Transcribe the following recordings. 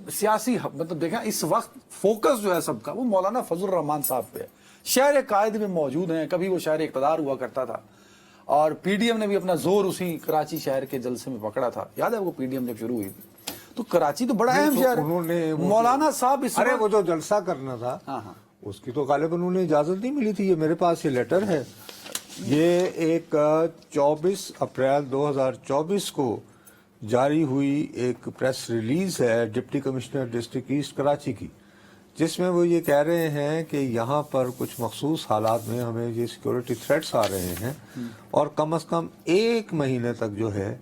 سیاسی مطلب دیکھیں اس وقت فوکس جو ہے سب کا وہ مولانا فضل الرحمان صاحب پہ ہے. شہر قائد میں موجود ہیں, کبھی وہ شہر اقتدار ہوا کرتا تھا, اور پی ڈی ایم نے بھی اپنا زور اسی کراچی شہر کے جلسے میں پکڑا تھا. یاد ہے وہ پی ڈی ایم جب شروع ہوئی تھی, تو کراچی تو بڑا اہم شہر ہے. مولانا صاحب اس وہ جو جلسہ کرنا تھا اس کی تو غالباً انہوں نے اجازت نہیں ملی تھی. یہ میرے پاس یہ لیٹر ہے, یہ ایک 24 اپریل 2024 کو جاری ہوئی ایک پریس ریلیز ہے deputy commissioner district east Karachi کی, جس میں وہ یہ کہہ رہے ہیں کہ یہاں پر کچھ مخصوص حالات میں ہمیں یہ سیکورٹی تھریٹس آ رہے ہیں, اور کم از کم 1 مہینے تک جو ہے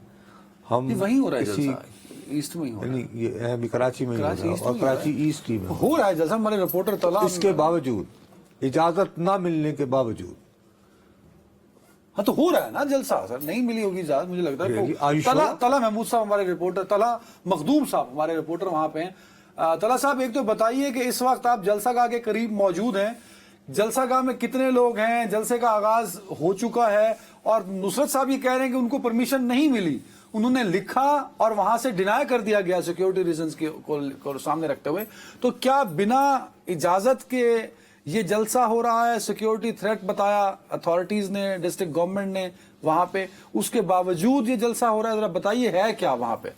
ہم وہیں ہو رہا ہے جلسہ, ایسٹ میں ہی ہو رہا ہے, یہ ہے کراچی میں ہی ہو رہا ہے, اور کراچی ایسٹ ہی میں ہو رہا ہے جیسا ہمارے رپورٹر طلع. اس کے باوجود اجازت نہ ملنے کے باوجود ہاں تو ہو رہا ہے نا جلسہ, سر نہیں ملی ہوگی اجازت مجھے لگتا ہے. طلع محمود صاحب ہمارے رپورٹر, طلع مخدوم صاحب ہمارے رپورٹر وہاں پہ ہیں. طلع صاحب ایک تو بتائیے کہ اس وقت آپ جلسہ گاہ کے قریب موجود ہیں, جلسہ گاہ میں کتنے لوگ ہیں, جلسے کا آغاز ہو چکا ہے, اور نصرت صاحب یہ کہہ رہے ہیں کہ ان کو پرمیشن نہیں ملی, انہوں نے لکھا اور وہاں سے ڈینائی کر دیا گیا سیکیورٹی ریزنز کو سامنے رکھتے ہوئے. تو کیا بنا اجازت کے یہ جلسہ ہو رہا ہے؟ سیکیورٹی تھریٹ بتایا اتھارٹیز نے, ڈسٹرکٹ گورنمنٹ نے وہاں پہ, اس کے باوجود یہ جلسہ ہو رہا ہے, ذرا بتائیے ہے کیا وہاں پہ؟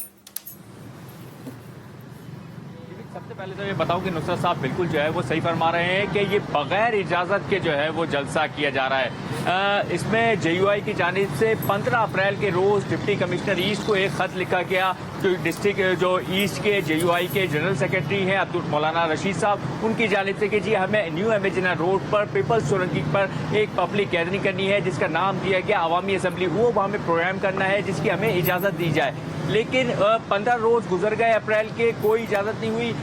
سب سے پہلے تو یہ بتاؤں کہ نصرت صاحب بالکل جو ہے وہ صحیح فرما رہے ہیں کہ یہ بغیر اجازت کے جو ہے وہ جلسہ کیا جا رہا ہے. اس میں جے یو آئی کی جانب سے 15 اپریل کے روز ڈپٹی کمشنر ایسٹ کو ایک خط لکھا گیا, جو ڈسٹرکٹ جو ایسٹ کے جے یو آئی کے جنرل سیکرٹری ہیں عبد مولانا رشید صاحب, ان کی جانب سے کہ جی ہمیں نیو امیجنا روڈ پر پیپلز چورنگی پر ایک پبلک گیدرنگ کرنی ہے جس کا نام دیا گیا عوامی اسمبلی, وہ ہمیں پروگرام کرنا ہے جس کی ہمیں اجازت دی جائے. لیکن 15 روز گزر گئے اپریل کے, کوئی اجازت نہیں ہوئی.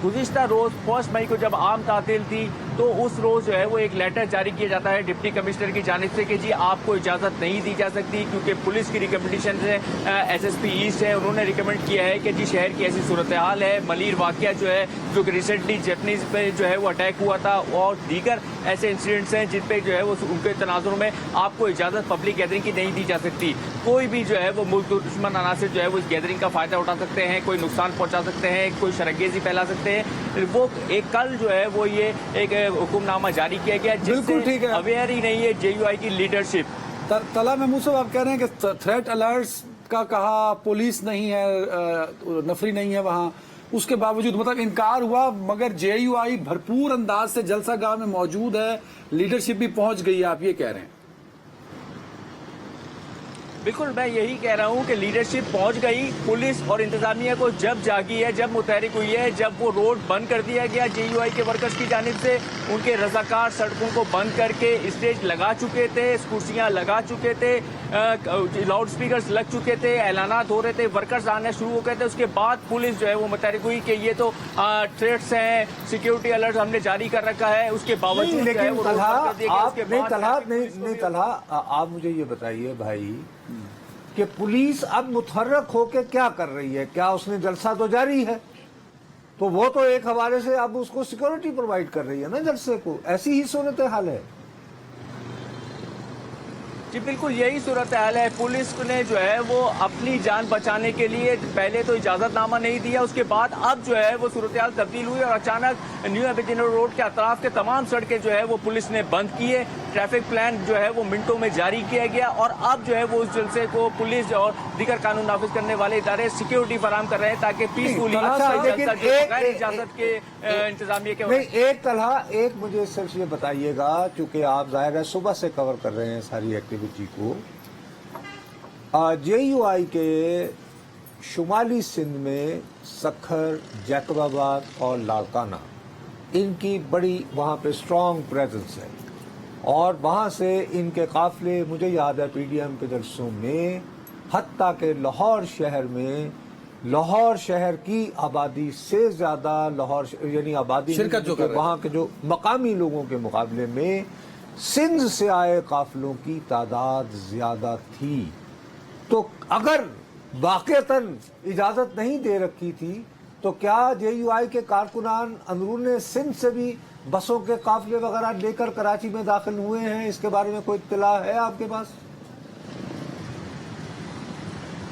گزشتہ روز 1 مئی کو جب عام تعطیل تھی تو اس روز جو ہے وہ ایک لیٹر جاری کیا جاتا ہے ڈپٹی کمشنر کی جانب سے کہ جی آپ کو اجازت نہیں دی جا سکتی, کیونکہ پولیس کی ریکمنڈیشن سے ایس ایس پی ایسٹ ہے, انہوں نے ریکمنڈ کیا ہے کہ جی شہر کی ایسی صورتحال ہے, ملیر واقعہ جو ہے جو کہ ریسنٹلی جیپنیز پہ جو ہے وہ اٹیک ہوا تھا, اور دیگر ایسے انسیڈنٹس ہیں جن پہ جو ہے وہ ان کے تناظر میں آپ کو اجازت پبلک گیدرنگ کی نہیں دی جا سکتی. کوئی بھی جو ہے وہ ملک دشمن عناصر جو ہے وہ اس گیدرنگ کا فائدہ اٹھا سکتے ہیں, کوئی نقصان پہنچا سکتے ہیں, کوئی شرگیزی پھیلا سکتے ہیں. وہ ایک کل جو ہے وہ یہ ایک حکم نامہ جاری کیا گیا جس سے اویئر ہی نہیں ہے جے یو آئی کی لیڈرشپ. طلع محمود صاحب آپ کہہ رہے ہیں کہ تھریٹ الرٹس کا کہا, پولیس نہیں ہے, نفری نہیں ہے وہاں, اس کے باوجود مطلب انکار ہوا, مگر جے یو آئی بھرپور انداز سے جلسہ گاہ میں موجود ہے, لیڈرشپ بھی پہنچ گئی ہے, آپ یہ کہہ رہے ہیں؟ بالکل میں یہی کہہ رہا ہوں کہ لیڈرشپ پہنچ گئی. پولیس اور انتظامیہ کو جب جاگی ہے, جب متحرک ہوئی ہے, جب وہ روڈ بند کر دیا گیا جے یو آئی کے ورکرز کی جانب سے, ان کے رضاکار سڑکوں کو بند کر کے اسٹیج لگا چکے تھے, کرسیاں لگا چکے تھے, لاؤڈ سپیکرز لگ چکے تھے, اعلانات ہو رہے تھے, ورکرز آنے شروع ہو گئے تھے. اس کے بعد پولیس جو ہے وہ متحرک ہوئی کہ یہ تو تھریٹس ہیں, سیکیورٹی الرٹ ہم نے جاری کر رکھا ہے. اس کے باوجود طلحہ آپ مجھے یہ بتائیے بھائی کہ پولیس اب متحرک ہو کے کیا کر رہی ہے؟ کیا اس نے جلسہ تو جاری ہے, تو وہ تو ایک حوالے سے اب اس کو سیکورٹی پرووائڈ کر رہی ہے نا جلسے کو, ایسی ہی صورتحال ہے. جی بالکل یہی صورتحال ہے. پولیس نے جو ہے وہ اپنی جان بچانے کے لیے پہلے تو اجازت نامہ نہیں دیا, اس کے بعد اب جو ہے وہ صورتحال تبدیل ہوئی اور اچانک نیو امیجنا روڈ کے اطراف کے تمام سڑکیں جو ہے وہ پولیس نے بند کیے. ٹریفک پلان جو ہے وہ منٹوں میں جاری کیا گیا, اور اب جو ہے وہ اس جلسے کو پولیس اور دیگر قانون نافذ کرنے والے ادارے سیکیورٹی فراہم کر رہے ہیں تاکہ پیسفلی بغیر اجازت کے انتظامیہ کے. ایک طلحہ ایک مجھے صرف یہ بتائیے گا, چونکہ آپ ظاہر ہے صبح سے کور کر رہے ہیں ساری ایکٹیویٹی کو, جے یو آئی کے شمالی سندھ میں سکھر, جیکب آباد اور لاڑکانہ ان کی بڑی وہاں پہ اسٹرانگ پریزنس ہے, اور وہاں سے ان کے قافلے مجھے یاد ہے پی ڈی ایم کے جلسوں میں, حتیٰ کہ لاہور شہر میں, لاہور شہر کی آبادی سے زیادہ لاہور یعنی آبادی وہاں کے جو مقامی لوگوں کے مقابلے میں سندھ سے آئے قافلوں کی تعداد زیادہ تھی. تو اگر واقعتاً اجازت نہیں دے رکھی تھی تو کیا جے یو آئی کے کارکنان اندرون سندھ سے بھی بسوں کے قافلے وغیرہ لے کر کراچی میں داخل ہوئے ہیں؟ اس کے بارے میں کوئی اطلاع ہے آپ کے پاس؟